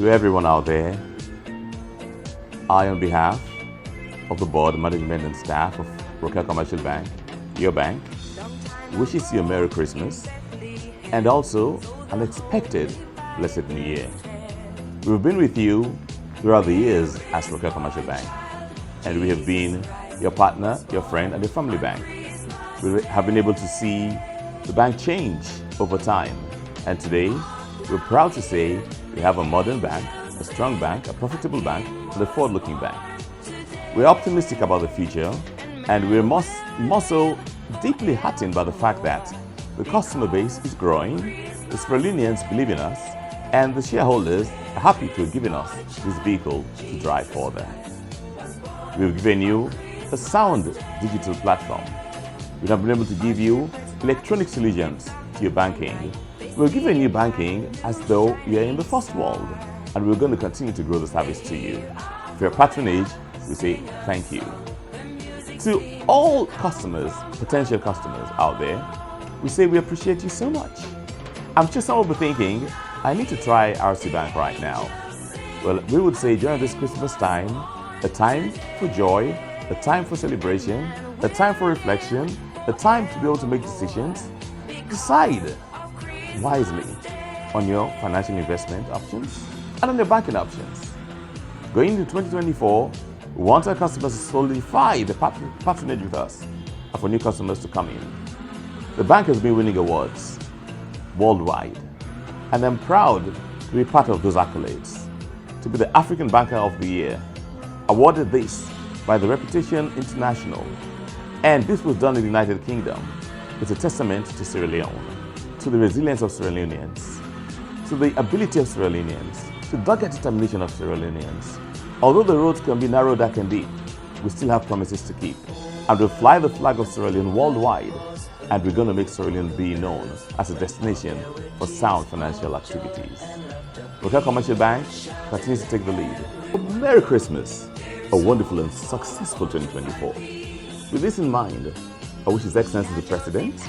To everyone out there, I, on behalf of the board, management and staff of Rokel Commercial Bank, your bank, wishes you a Merry Christmas and also an expected blessed New Year. We've been with you throughout the years as Rokel Commercial Bank, and we have been your partner, your friend, and your family bank. We have been able to see the bank change over time, and today we're proud to say we have a modern bank, a strong bank, a profitable bank, and a forward-looking bank. We're optimistic about the future, and we're more so deeply heartened by the fact that the customer base is growing, the Sierra Leoneans believe in us, and the shareholders are happy to have given us this vehicle to drive for them. We've given you a sound digital platform. We have been able to give you electronic solutions to your banking. We're giving you banking as though you're in the first world, and we're going to continue to grow the service to you. For your patronage, we say thank you. To all customers, potential customers out there, we say we appreciate you so much. I'm sure some will be thinking, I need to try RCBank right now. Well, we would say during this Christmas time, a time for joy, a time for celebration, a time for reflection, a time to be able to make decisions. Decide wisely on your financial investment options and on your banking options. Going into 2024, we want our customers to solidify the patronage with us and for new customers to come in. The bank has been winning awards worldwide, and I'm proud to be part of those accolades. To be the African Banker of the Year, awarded this by the Reputation International, and this was done in the United Kingdom. It's a testament to Sierra Leone, to the resilience of Sierra Leoneans, to the ability of Sierra Leoneans, to the dogged determination of Sierra Leoneans. Although the roads can be narrow, dark and deep, we still have promises to keep. And we'll fly the flag of Sierra Leone worldwide, and we're going to make Sierra Leone be known as a destination for sound financial activities. Rokel Commercial Bank continues to take the lead. Merry Christmas, a wonderful and successful 2024. With this in mind, I wish His Excellency the President,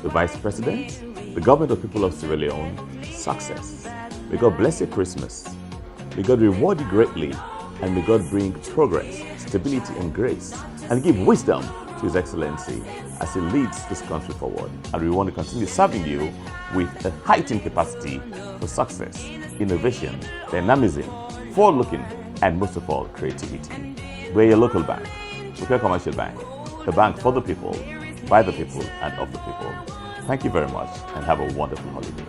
the Vice President, the government of people of Sierra Leone success. May God bless your Christmas. May God reward you greatly, and may God bring progress, stability and grace, and give wisdom to His Excellency as He leads this country forward. And we want to continue serving you with a heightened capacity for success, innovation, dynamism, forward-looking, and most of all, creativity. We're your local bank, Rokel Commercial Bank, the bank for the people, by the people, and of the people. Thank you very much, and have a wonderful holiday.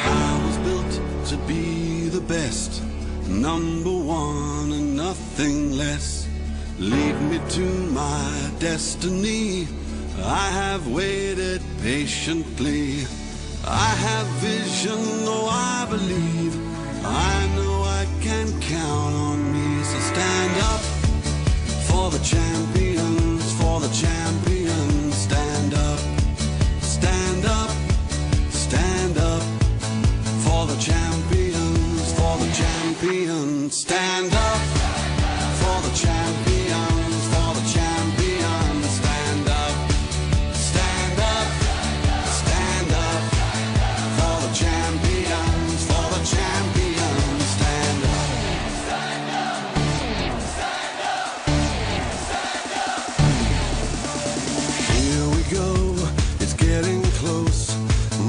I was built to be the best, number one and nothing less. Lead me to my destiny. I have waited patiently. I have vision, though I believe. I know I can count on me. So stand up for the champions, for the champions. Stand up, stand up, stand up for the champions, for the champions. Stand up for the champions, for the champions. Stand up, stand up, stand up for the champions, for the champions. Stand up. Here we go, it's getting close.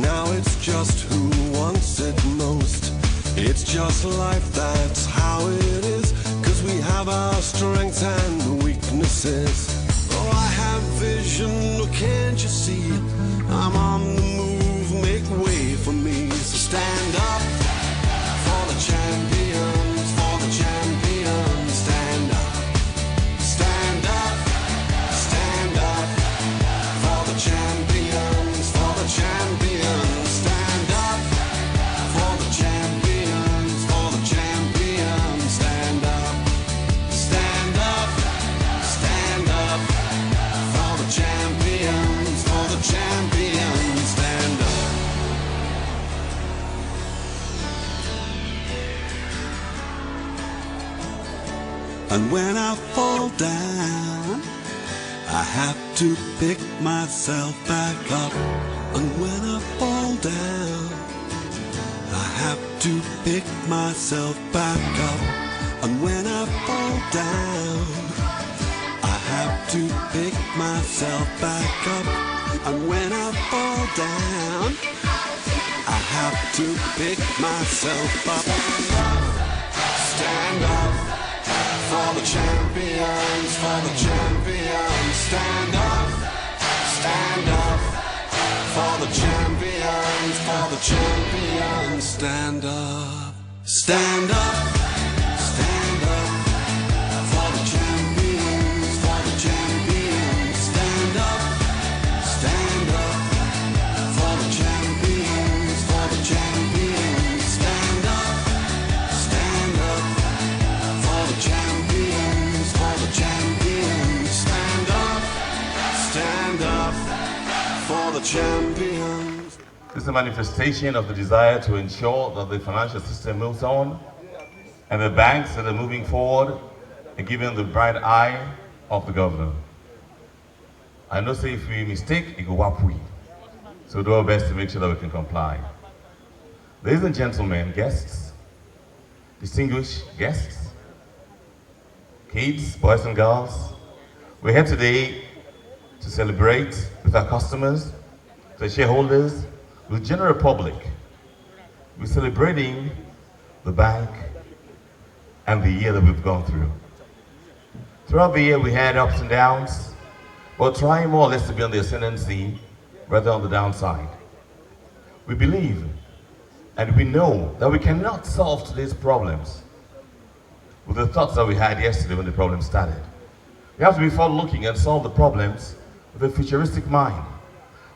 Now it's just who wants it most. It's just life, that's how it is. 'Cause we have our strengths and weaknesses. Oh, I have vision, oh, can't you see? I'm on the move, make way for me. So stand up for the champions, for the champions. Stand up, stand up, stand up for the champions, for the champions. Stand up for the champions, for the champions. Stand up, stand up, stand up for the champions, for the champions. Stand up. And when I fall down, I have to pick myself back up. And when I fall down, I have to pick myself back up, and when I fall down, I have to pick myself back up, and when I fall down, I have to pick myself up. Stand up for the champions, for the champions. Stand up for the champions, for the champions. Stand up, stand up, stand up for the champions, for the champions. Stand up for the champions, for the champions. Stand up for the champions, for the champions. Stand up for the champions. This is a manifestation of the desire to ensure that the financial system moves on and the banks that are moving forward are given the bright eye of the governor. I know say if we mistake, it go wap we. So we'll do our best to make sure that we can comply. Ladies and gentlemen, guests, distinguished guests, kids, boys and girls, we're here today to celebrate with our customers, the shareholders, with the general public. We're celebrating the bank and the year that we've gone through. Throughout the year, we had ups and downs, but trying more or less to be on the ascendancy rather on the downside. We believe and we know that we cannot solve today's problems with the thoughts that we had yesterday when the problem started. We have to be forward-looking and solve the problems with a futuristic mind.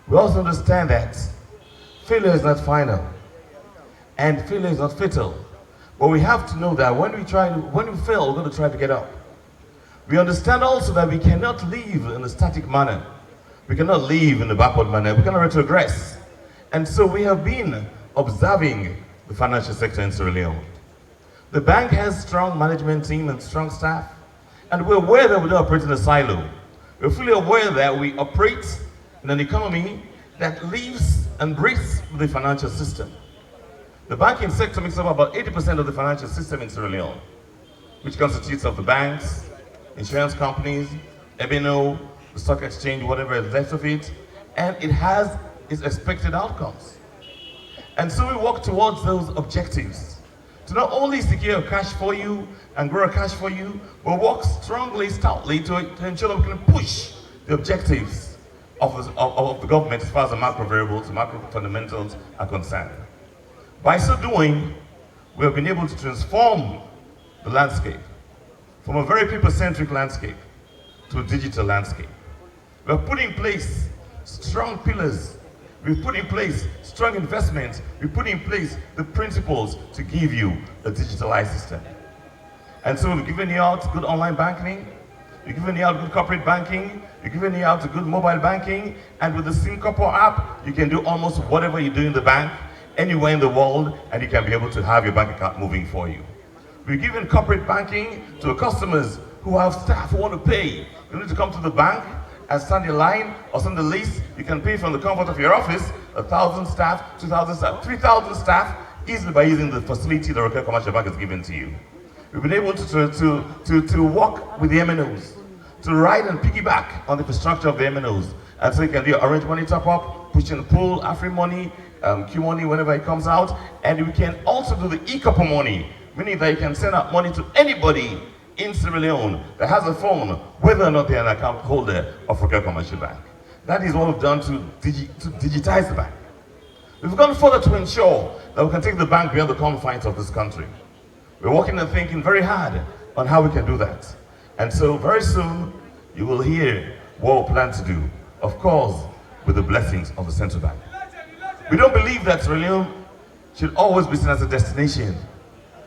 We also understand that failure is not final and failure is not fatal. But we have to know that when we fail, we're going to try to get up. We understand also that we cannot live in a static manner. We cannot live in a backward manner. We cannot retrogress. And so we have been observing the financial sector in Sierra Leone. The bank has strong management team and strong staff, and we're aware that we don't operate in a silo. We're fully aware that we operate in an economy that lives and breathes with the financial system. The banking sector makes up about 80% of the financial system in Sierra Leone, which constitutes of the banks, insurance companies, MNO, the stock exchange, whatever is left of it, and it has its expected outcomes. And so we work towards those objectives to not only secure cash for you and grow cash for you, but work strongly, stoutly to ensure that we can push the objectives of the government as far as the macro variables, the macro fundamentals are concerned. By so doing, we have been able to transform the landscape from a very people-centric landscape to a digital landscape. We have put in place strong pillars. We've put in place strong investments. We've put in place the principles to give you a digitalized system. And so we've given you out good online banking, we've given you out good corporate banking, we've given you out good mobile banking, and with the SimCorpo app, you can do almost whatever you do in the bank, anywhere in the world, and you can be able to have your bank account moving for you. We've given corporate banking to customers who have staff who want to pay. You need to come to the bank and stand in line or stand the lease. You can pay from the comfort of your office, 1,000 staff, 2,000 staff, 3,000 staff, easily by using the facility the Rokel Commercial Bank has given to you. We've been able to work with the MNOs, to ride and piggyback on the infrastructure of the MNOs. And so you can do orange money top up, push and pull, Afri money, Q money whenever it comes out. And we can also do the e-copper money, meaning that you can send out money to anybody in Sierra Leone that has a phone, whether or not they're an account holder of Rokel Commercial Bank. That is what we've done to digitize the bank. We've gone further to ensure that we can take the bank beyond the confines of this country. We're working and thinking very hard on how we can do that. And so very soon, you will hear what we plan to do, of course, with the blessings of the central bank. We don't believe that Sierra Leone should always be seen as a destination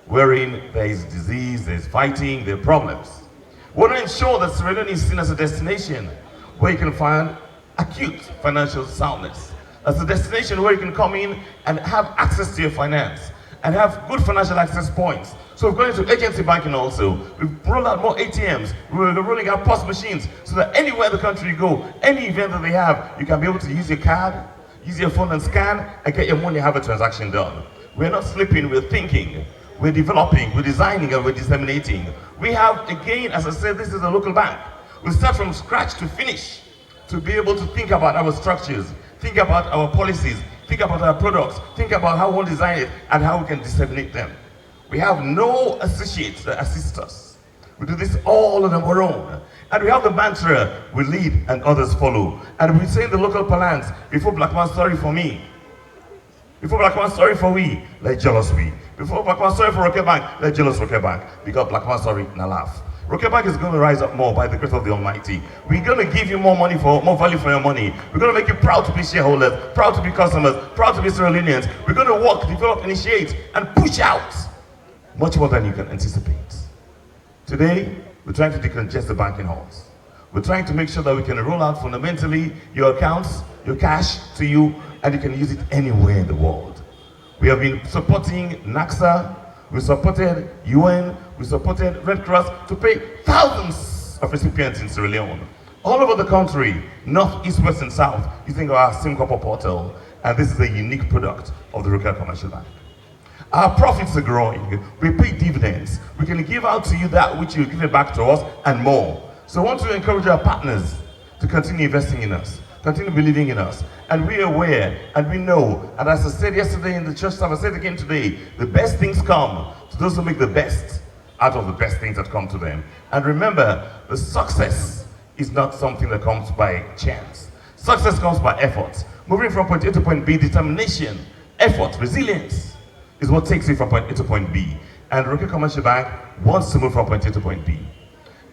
wherein there is disease, there is fighting, there are problems. We want to ensure that Sierra Leone is seen as a destination where you can find acute financial soundness, as a destination where you can come in and have access to your finance and have good financial access points. So we're going to agency banking also. We've rolled out more ATMs. We're rolling out POS machines so that anywhere in the country you go, any event that they have, you can be able to use your card, use your phone and scan and get your money, have a transaction done. We're not sleeping, we're thinking. We're developing, we're designing, and we're disseminating. We have, again, as I said, this is a local bank. We start from scratch to finish to be able to think about our structures, think about our policies, think about our products, think about how we'll design it and how we can disseminate them. We have no associates that assist us. We do this all on our own. And we have the mantra, we lead and others follow. And we say in the local parlance, before black man, sorry for me. Before black man, sorry for we, let jealous we. Before black man, sorry for RCBank, let jealous RCBank. Because black man, sorry, now laugh. RCBank is going to rise up more by the grace of the Almighty. We're going to give you more money for more value for your money. We're going to make you proud to be shareholders, proud to be customers, proud to be Sierra Leoneans. We're going to work, develop, initiate, and push out much more than you can anticipate. Today, we're trying to decongest the banking halls. We're trying to make sure that we can roll out fundamentally your accounts, your cash to you, and you can use it anywhere in the world. We have been supporting NACSA, we supported UN, we supported Red Cross to pay thousands of recipients in Sierra Leone. All over the country, north, east, west, and south, using our SimCorp portal, and this is a unique product of the Rokel Commercial Bank. Our profits are growing, we pay dividends, we can give out to you that which you give it back to us and more. So I want to encourage our partners to continue investing in us, continue believing in us. And we are aware and we know, and as I said yesterday in the church service, I said again today, the best things come to those who make the best out of the best things that come to them. And remember, the success is not something that comes by chance. Success comes by effort. Moving from point A to point B, determination, effort, resilience is what takes you from point A to point B. And Rokel Commercial Bank wants to move from point A to point B.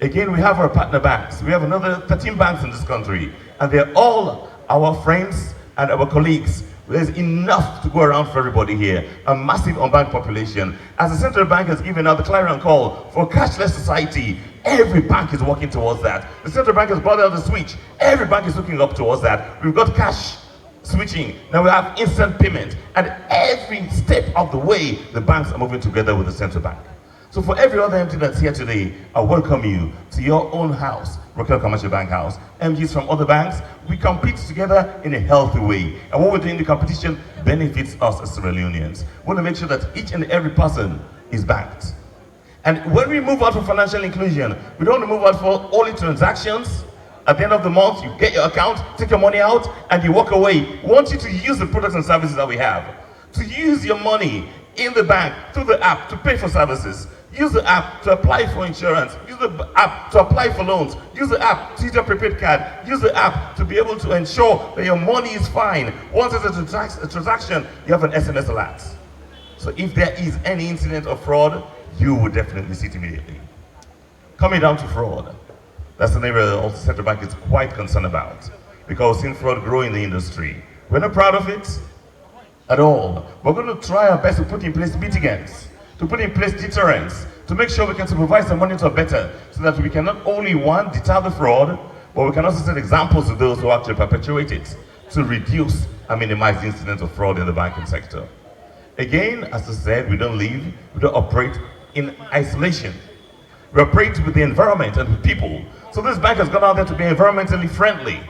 Again, we have our partner banks. We have another 13 banks in this country, and they're all our friends and our colleagues. There's enough to go around for everybody here, a massive unbanked population. As the central bank has given out the clarion call for cashless society, every bank is working towards that. The central bank has brought out the switch. Every bank is looking up towards that. We've got cash switching. Now we have instant payment. And every step of the way, the banks are moving together with the central bank. So for every other MD that's here today, I welcome you to your own house, Rokel Commercial Bank House. MDs from other banks, we compete together in a healthy way. And what we're doing in the competition benefits us as Sierra Leoneans. We want to make sure that each and every person is banked. And when we move out for financial inclusion, we don't want to move out for only transactions. At the end of the month, you get your account, take your money out, and you walk away. We want you to use the products and services that we have. To use your money in the bank, through the app, to pay for services. Use the app to apply for insurance. Use the app to apply for loans. Use the app to use your prepaid card. Use the app to be able to ensure that your money is fine. Once there's a transaction, you have an SMS alert. So if there is any incident of fraud, you will definitely see it immediately. Coming down to fraud, that's an area that also Central Bank is quite concerned about, because we've seen fraud grow in the industry. We're not proud of it at all. We're going to try our best to put in place mitigants, to put in place deterrents, to make sure we can supervise and monitor better, so that we can not only, one, deter the fraud, but we can also set examples of those who actually perpetuate it, to reduce and minimize the incidence of fraud in the banking sector. Again, as I said, we don't operate in isolation. We operate with the environment and with people. So this bank has gone out there to be environmentally friendly.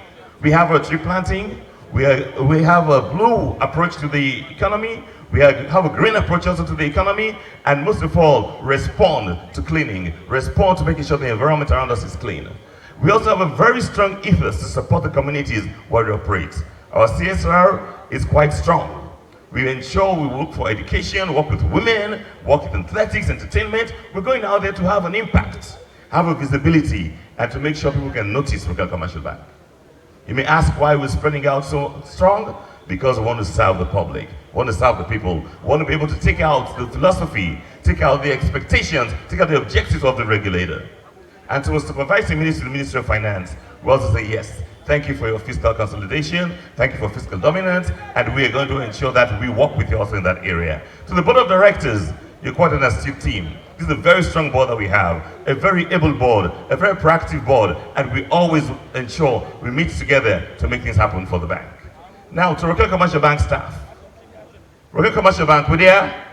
We have a tree planting, we have a blue approach to the economy, we have a green approach also to the economy, and most of all, respond to cleaning, respond to making sure the environment around us is clean. We also have a very strong ethos to support the communities where we operate. Our CSR is quite strong. We ensure we work for education, work with women, work with athletics, entertainment. We're going out there to have an impact, have a visibility, and to make sure people can notice Rokel Commercial Bank. You may ask why we're spreading out so strong. Because we want to serve the public, we want to serve the people, we want to be able to take out the philosophy, take out the expectations, take out the objectives of the regulator. And to a supervising ministry, the Ministry of Finance, we also say yes, thank you for your fiscal consolidation, thank you for fiscal dominance, and we are going to ensure that we work with you also in that area. To the board of directors, you're quite an astute team. This is a very strong board that we have, a very able board, a very proactive board, and we always ensure we meet together to make things happen for the bank. Now, to Rokel Commercial Bank staff. Rokel Commercial Bank, we there?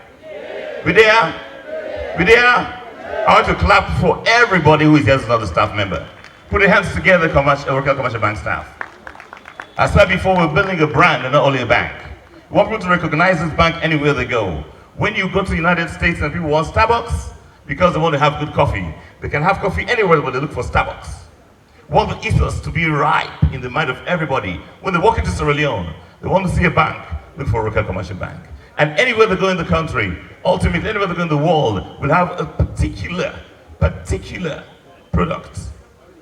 We there? We there? I want to clap for everybody who is here as another staff member. Put your hands together, Rokel Commercial Bank staff. I said before, we're building a brand and not only a bank. We want people to recognize this bank anywhere they go. When you go to the United States and people want Starbucks, because they want to have good coffee, they can have coffee anywhere where they look for Starbucks. We want the ethos to be ripe in the mind of everybody. When they walk into Sierra Leone, they want to see a bank, look for a Rokel Commercial Bank. And anywhere they go in the country, ultimately anywhere they go in the world, will have a particular product,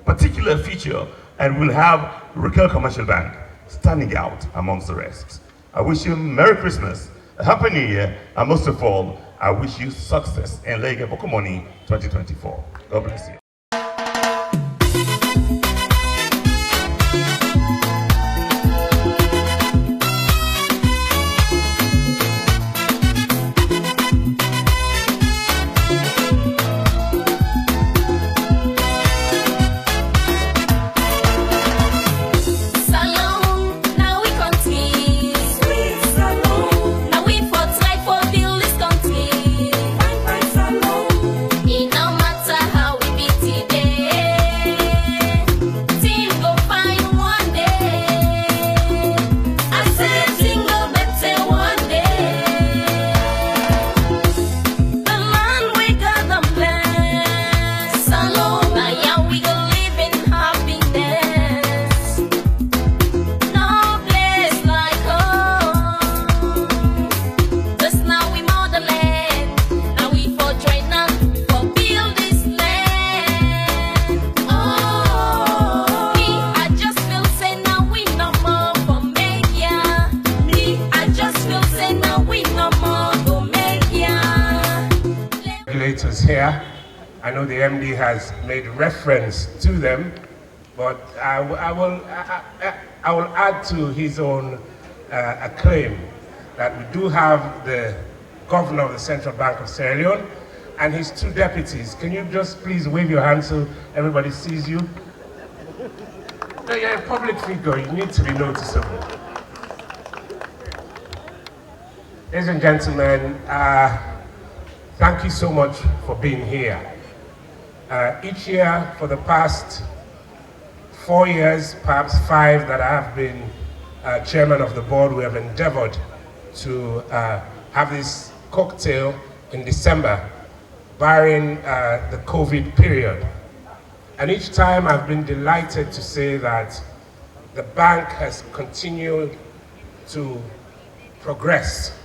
particular feature, and will have Rokel Commercial Bank standing out amongst the rest. I wish you a Merry Christmas, a Happy New Year, and most of all, I wish you success in Lege Bokomoni 2024. God bless you. Here. I know the MD has made reference to them, but I will add to his own acclaim that we do have the governor of the Central Bank of Sierra Leone and his two deputies. Can you just please wave your hand so everybody sees you? No, you're a public figure, you need to be noticeable. Ladies and gentlemen, thank you so much for being here. Each year for the past 4 years, perhaps 5 that I have been chairman of the board, we have endeavored to have this cocktail in December, barring the COVID period. And each time I've been delighted to say that the bank has continued to progress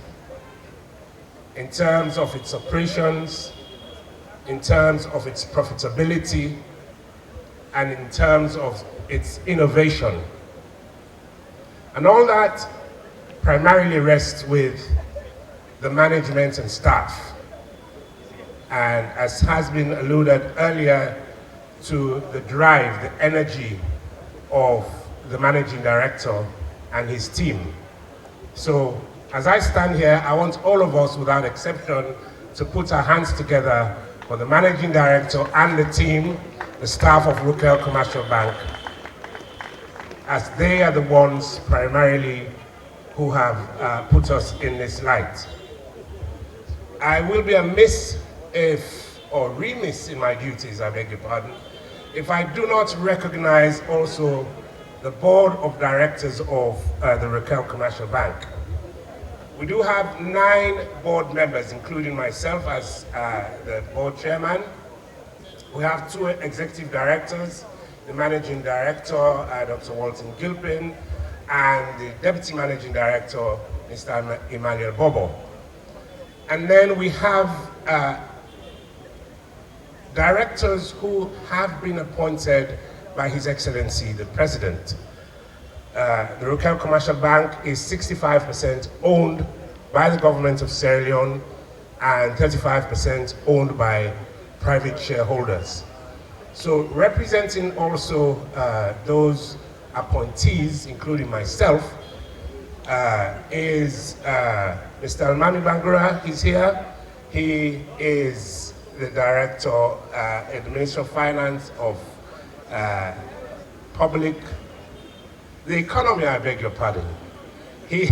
in terms of its operations, in terms of its profitability, and in terms of its innovation. And all that primarily rests with the management and staff. And as has been alluded earlier, to the drive, the energy of the managing director and his team. So as I stand here, I want all of us, without exception, to put our hands together for the managing director and the team, the staff of Rokel Commercial Bank, as they are the ones primarily who have put us in this light. I will be amiss or remiss in my duties, I beg your pardon, if I do not recognize also the board of directors of the Rokel Commercial Bank. We do have 9 board members, including myself as the board chairman. We have 2 executive directors, the managing director, Dr. Walton Gilpin, and the deputy managing director, Mr. Emmanuel Bobo. And then we have directors who have been appointed by His Excellency, the President. The Rokel Commercial Bank is 65% owned by the government of Sierra Leone and 35% owned by private shareholders. So representing also those appointees, including myself, is Mr. Almami Bangura. He's here. He is the Director at the Ministry of Finance of the economy, I beg your pardon. He,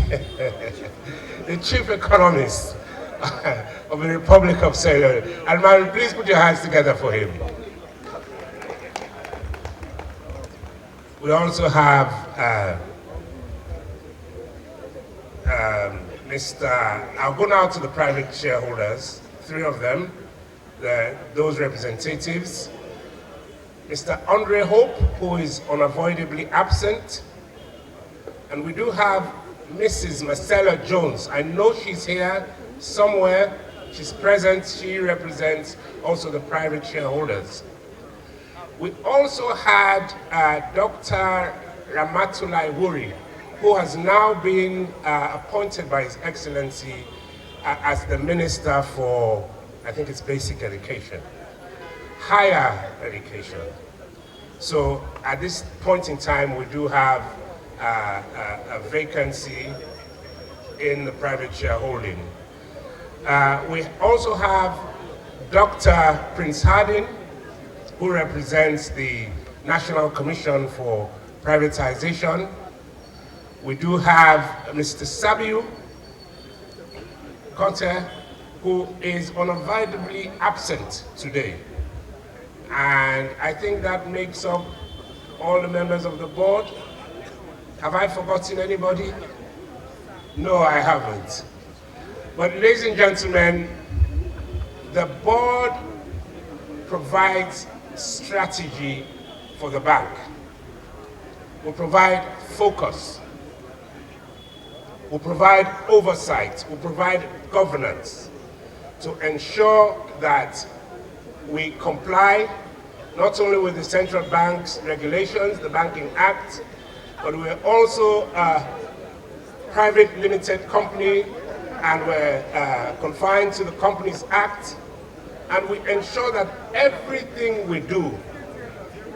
the Chief Economist of the Republic of Sierra Leone. Almami, please put your hands together for him. We also have I'll go now to the private shareholders, 3 of them, those representatives. Mr. Andre Hope, who is unavoidably absent. And we do have Mrs. Marcella Jones. I know she's here somewhere. She's present. She represents also the private shareholders. We also had Dr. Ramatulai Wuri, who has now been appointed by His Excellency as the Minister for, I think it's basic education, higher education. So at this point in time, we do have a vacancy in the private shareholding. We also have Dr. Prince Hardin, who represents the National Commission for Privatization. We do have Mr. Sabiu Conte, who is unavoidably absent today. And I think that makes up all the members of the board. Have I forgotten anybody? No, I haven't. But ladies and gentlemen, the board provides strategy for the bank. We provide focus. We provide oversight. We provide governance to ensure that we comply not only with the central bank's regulations, the Banking Act, but we're also a private limited company, and we're confined to the Companies Act, and we ensure that everything we do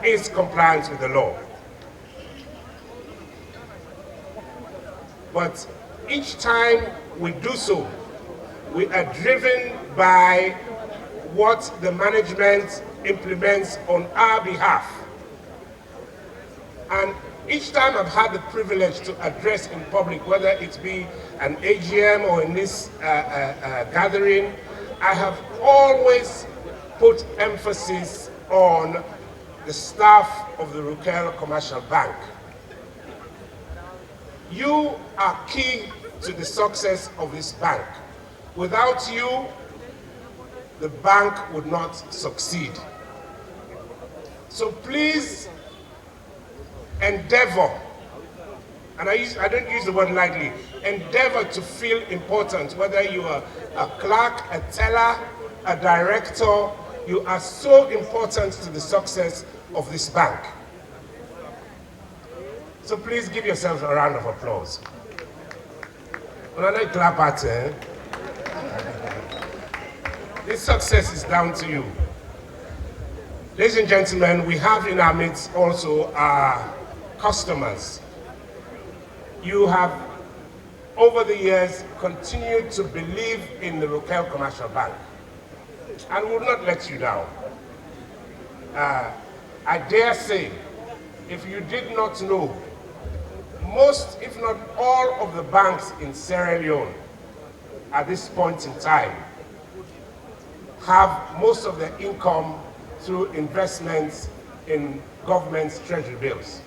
is compliant with the law. But each time we do so, we are driven by what the management implements on our behalf. And each time I've had the privilege to address in public, whether it be an AGM or in this gathering, I have always put emphasis on the staff of the Rukel Commercial Bank. You are key to the success of this bank. Without you, the bank would not succeed. So please endeavor, and I don't use the word lightly, endeavor to feel important, whether you are a clerk, a teller, a director, you are so important to the success of this bank. So please give yourselves a round of applause. Clap at it. This success is down to you. Ladies and gentlemen, we have in our midst also our customers. You have, over the years, continued to believe in the Rukel Commercial Bank, and will not let you down. I dare say, if you did not know, most, if not all, of the banks in Sierra Leone at this point in time have most of their income through investments in government's treasury bills.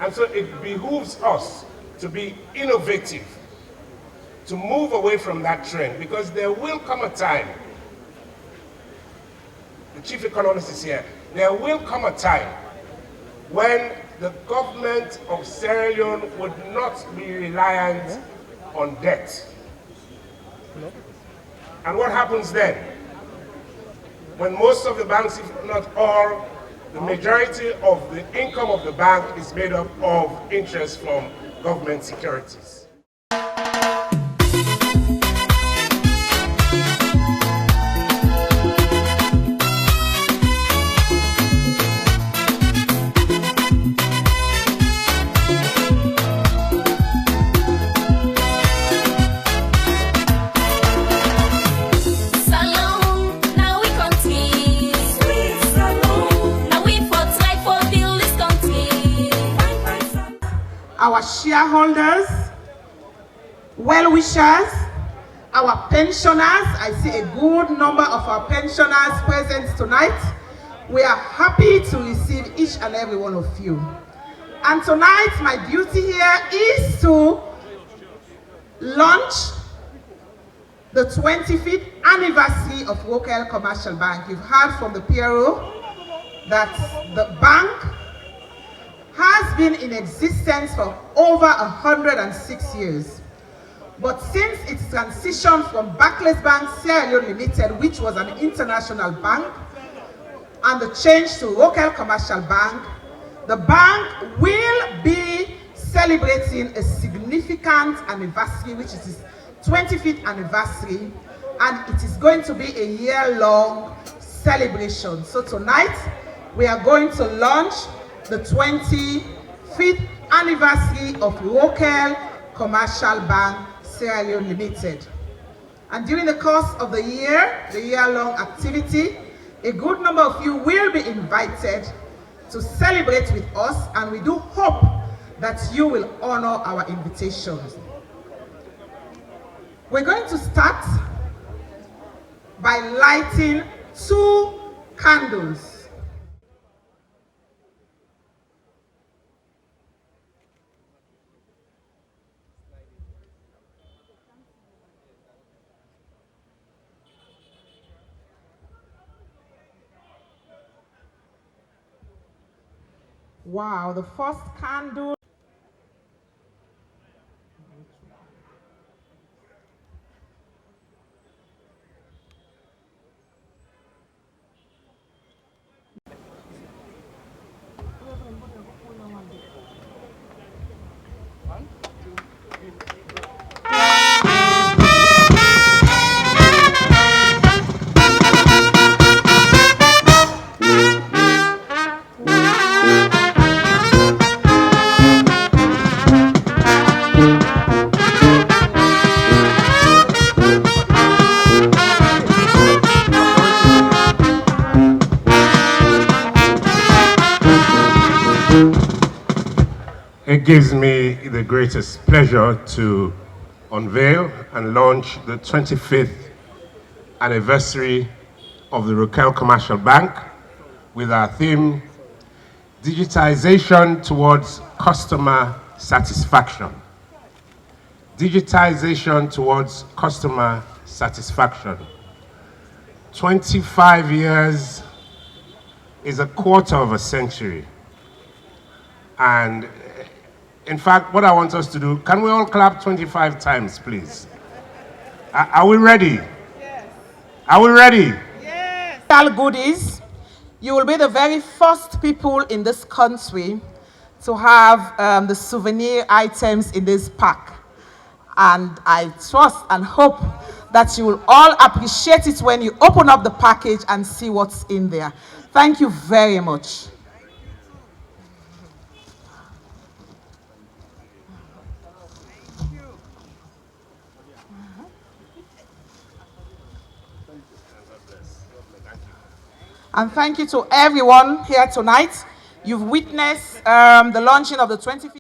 And so it behooves us to be innovative, to move away from that trend, because there will come a time, the chief economist is here, there will come a time when the government of Sierra Leone would not be reliant on debt. And what happens then? When most of the banks, if not all, the majority of the income of the bank is made up of interest from government securities. Our shareholders, well-wishers, our pensioners. I see a good number of our pensioners present tonight. We are happy to receive each and every one of you. And tonight, my duty here is to launch the 25th anniversary of Rokel Commercial Bank. You've heard from the PRO that the bank has been in existence for over 106 years. But since its transition from Barclays Bank Sierra Leone Limited, which was an international bank, and the change to Rokel Commercial Bank, the bank will be celebrating a significant anniversary, which is its 25th anniversary, and it is going to be a year-long celebration. So tonight, we are going to launch the 25th anniversary of Rokel Commercial Bank Sierra Leone Limited. And during the course of the year-long activity, a good number of you will be invited to celebrate with us, and we do hope that you will honor our invitations. We're going to start by lighting 2 candles. Wow, the first candle. It gives me the greatest pleasure to unveil and launch the 25th anniversary of the Rokel Commercial Bank with our theme, Digitization Towards Customer Satisfaction. Digitization towards customer satisfaction. 25 years is a quarter of a century. And in fact, what I want us to do, can we all clap 25 times, please? Are we ready? Yes. Are we ready? Yes. Goodies. You will be the very first people in this country to have the souvenir items in this pack. And I trust and hope that you will all appreciate it when you open up the package and see what's in there. Thank you very much. And thank you to everyone here tonight. You've witnessed the launching of the 25th